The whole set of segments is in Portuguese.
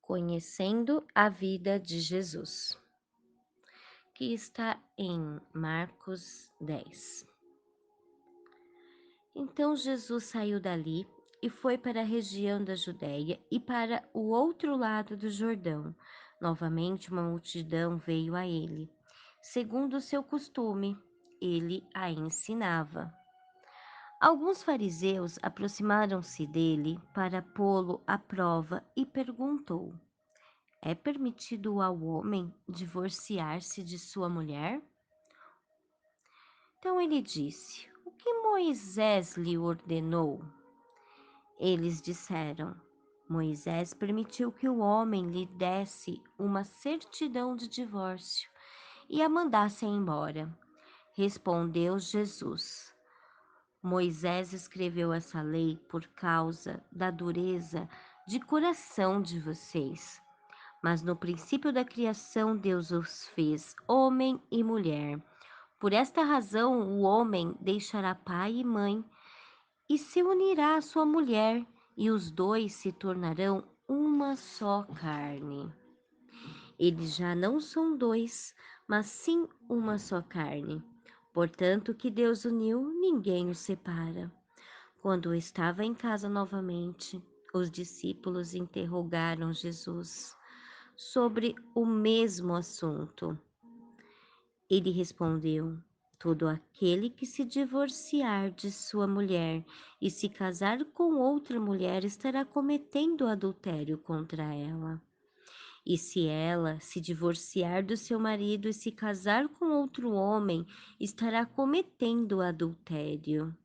Conhecendo a vida de Jesus, que está em Marcos 10. Então Jesus saiu dali e foi para a região da Judéia e para o outro lado do Jordão. Novamente uma multidão veio a ele. Segundo o seu costume, ele a ensinava. Alguns fariseus aproximaram-se dele para pô-lo à prova e perguntou: é permitido ao homem divorciar-se de sua mulher? Então ele disse: o que Moisés lhe ordenou? Eles disseram: Moisés permitiu que o homem lhe desse uma certidão de divórcio e a mandasse embora. Respondeu Jesus: Moisés escreveu essa lei por causa da dureza de coração de vocês. Mas no princípio da criação, Deus os fez homem e mulher. Por esta razão, o homem deixará pai e mãe e se unirá à sua mulher, e os dois se tornarão uma só carne. Eles já não são dois, mas sim uma só carne. Portanto, o que Deus uniu, ninguém o separa. Quando estava em casa novamente, os discípulos interrogaram Jesus sobre o mesmo assunto. Ele respondeu: todo aquele que se divorciar de sua mulher e se casar com outra mulher estará cometendo adultério contra ela. E se ela se divorciar do seu marido e se casar com outro homem, estará cometendo adultério.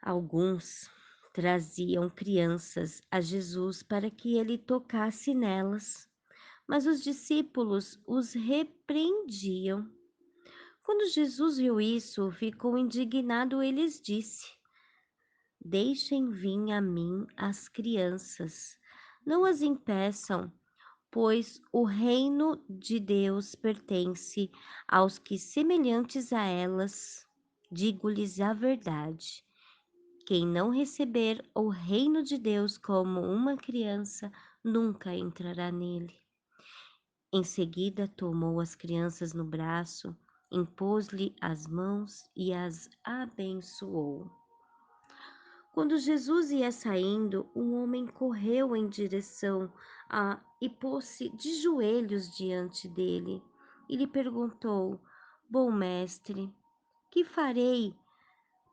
Alguns traziam crianças a Jesus para que ele tocasse nelas. Mas os discípulos os repreendiam. Quando Jesus viu isso, ficou indignado e lhes disse: deixem vir a mim as crianças, não as impeçam, pois o reino de Deus pertence aos que, semelhantes a elas, digo-lhes a verdade. Quem não receber o reino de Deus como uma criança, nunca entrará nele. Em seguida, tomou as crianças no braço, impôs-lhe as mãos e as abençoou. Quando Jesus ia saindo, um homem correu em direção e pôs-se de joelhos diante dele e lhe perguntou: bom mestre, que farei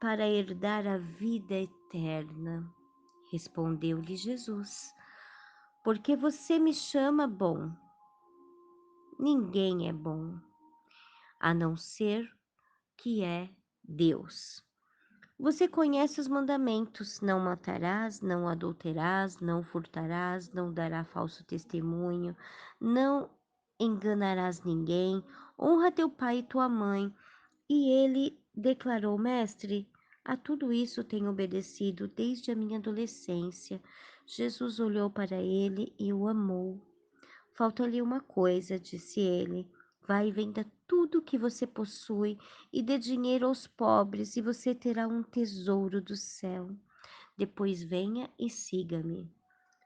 para herdar a vida eterna? Respondeu-lhe Jesus: porque você me chama bom? Ninguém é bom, a não ser que é Deus. Você conhece os mandamentos: não matarás, não adulterarás, não furtarás, não dará falso testemunho, não enganarás ninguém, honra teu pai e tua mãe. E ele declarou: mestre, a tudo isso tenho obedecido desde a minha adolescência. Jesus olhou para ele e o amou. Falta-lhe uma coisa, disse ele. Vai e venda tudo o que você possui e dê dinheiro aos pobres, e você terá um tesouro do céu. Depois venha e siga-me.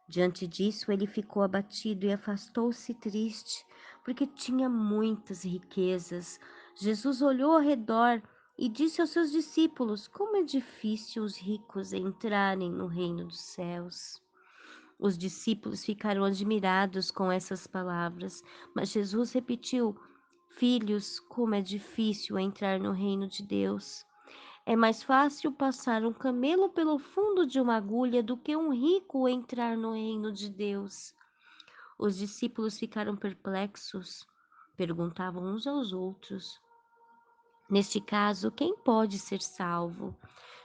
Diante disso, ele ficou abatido e afastou-se triste, porque tinha muitas riquezas. Jesus olhou ao redor e disse aos seus discípulos: como é difícil os ricos entrarem no reino dos céus. Os discípulos ficaram admirados com essas palavras, mas Jesus repetiu: filhos, como é difícil entrar no reino de Deus. É mais fácil passar um camelo pelo fundo de uma agulha do que um rico entrar no reino de Deus. Os discípulos ficaram perplexos, perguntavam uns aos outros: neste caso, quem pode ser salvo?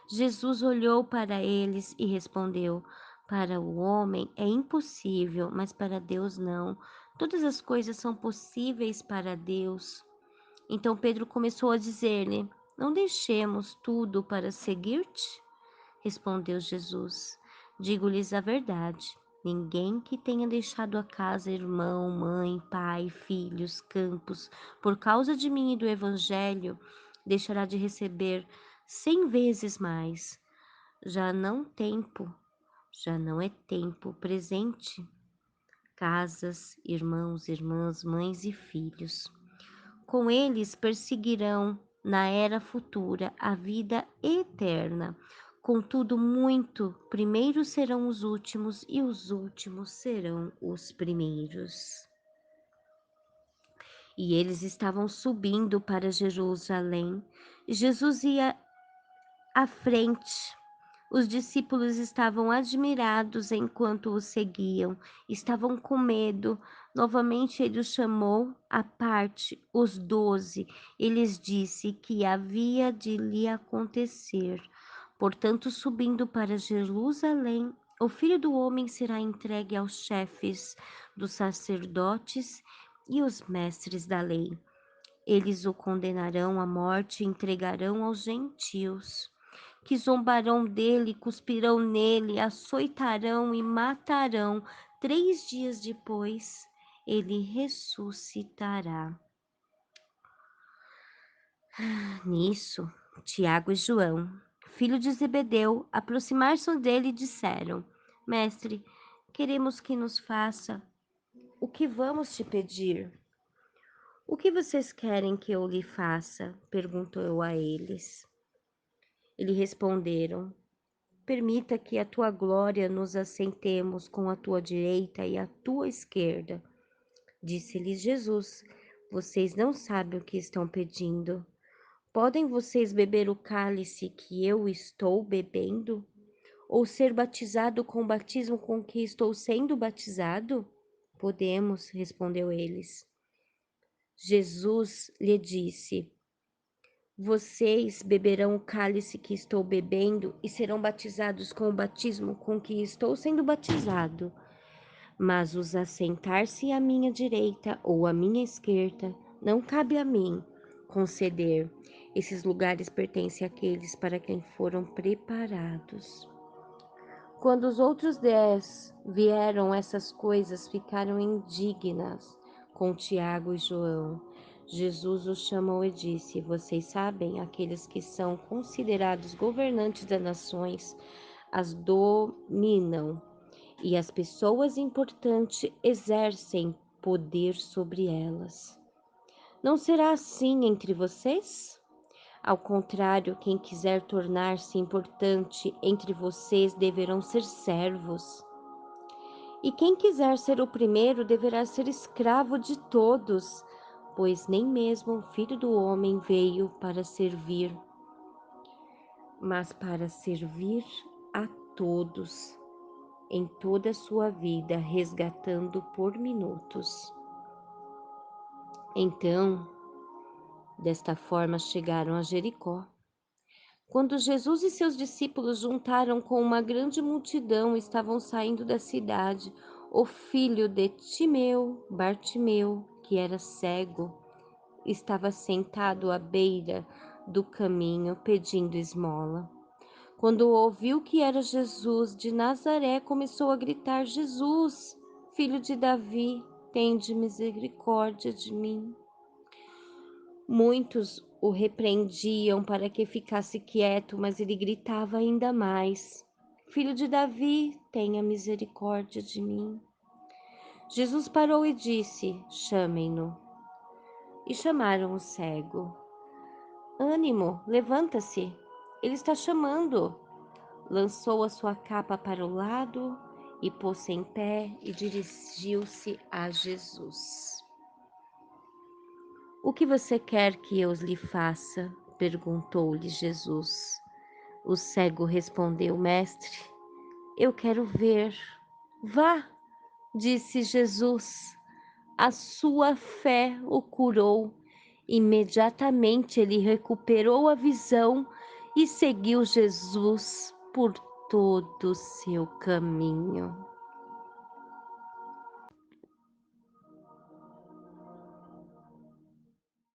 Jesus olhou para eles e respondeu: para o homem é impossível, mas para Deus não. Todas as coisas são possíveis para Deus. Então Pedro começou a dizer-lhe: não deixemos tudo para seguir-te? Respondeu Jesus: digo-lhes a verdade. Ninguém que tenha deixado a casa, irmão, mãe, pai, filhos, campos, por causa de mim e do Evangelho, deixará de receber 100 vezes mais. Já não tempo, já não é tempo presente. Casas, irmãos, irmãs, mães e filhos. Com eles perseguirão na era futura a vida eterna. Contudo, muito primeiros serão os últimos e os últimos serão os primeiros. E eles estavam subindo para Jerusalém. Jesus ia à frente. Os discípulos estavam admirados enquanto o seguiam, estavam com medo. Novamente ele os chamou à parte, os 12, e lhes disse que havia de lhe acontecer. Portanto, subindo para Jerusalém, o Filho do Homem será entregue aos chefes dos sacerdotes e os mestres da lei. Eles o condenarão à morte e entregarão aos gentios, que zombarão dele, cuspirão nele, açoitarão e matarão. 3 dias depois, ele ressuscitará. Nisso, Tiago e João, filho de Zebedeu, aproximaram-se dele e disseram: Mestre, queremos que nos faça o que vamos te pedir. O que vocês querem que eu lhe faça? Perguntou eu a eles. Eles responderam: Permita que a tua glória nos assentemos com a tua direita e a tua esquerda. Disse-lhes Jesus: Vocês não sabem o que estão pedindo. Podem vocês beber o cálice que eu estou bebendo? Ou ser batizado com o batismo com que estou sendo batizado? Podemos, respondeu eles. Jesus lhe disse: Vocês beberão o cálice que estou bebendo e serão batizados com o batismo com que estou sendo batizado. Mas os assentar-se à minha direita ou à minha esquerda não cabe a mim conceder. Esses lugares pertencem àqueles para quem foram preparados. Quando os outros 10 vieram essas coisas, ficaram indignas com Tiago e João. Jesus os chamou e disse: Vocês sabem, aqueles que são considerados governantes das nações as dominam, e as pessoas importantes exercem poder sobre elas. Não será assim entre vocês? Ao contrário, quem quiser tornar-se importante entre vocês deverão ser servos. E quem quiser ser o primeiro deverá ser escravo de todos, pois nem mesmo o Filho do Homem veio para servir, mas para servir a todos em toda a sua vida, resgatando por minutos. Então, desta forma chegaram a Jericó. Quando Jesus e seus discípulos juntaram com uma grande multidão, estavam saindo da cidade, o filho de Timeu, Bartimeu, que era cego, estava sentado à beira do caminho pedindo esmola. Quando ouviu que era Jesus de Nazaré, começou a gritar: Jesus, filho de Davi, tende misericórdia de mim. Muitos o repreendiam para que ficasse quieto, mas ele gritava ainda mais: Filho de Davi, tenha misericórdia de mim. Jesus parou e disse: Chamem-no. E chamaram o cego. Ânimo, levanta-se, ele está chamando. Lançou a sua capa para o lado e pôs-se em pé e dirigiu-se a Jesus. O que você quer que eu lhe faça? Perguntou-lhe Jesus. O cego respondeu: Mestre, eu quero ver. Vá, disse Jesus. A sua fé o curou. Imediatamente ele recuperou a visão e seguiu Jesus por todo o seu caminho.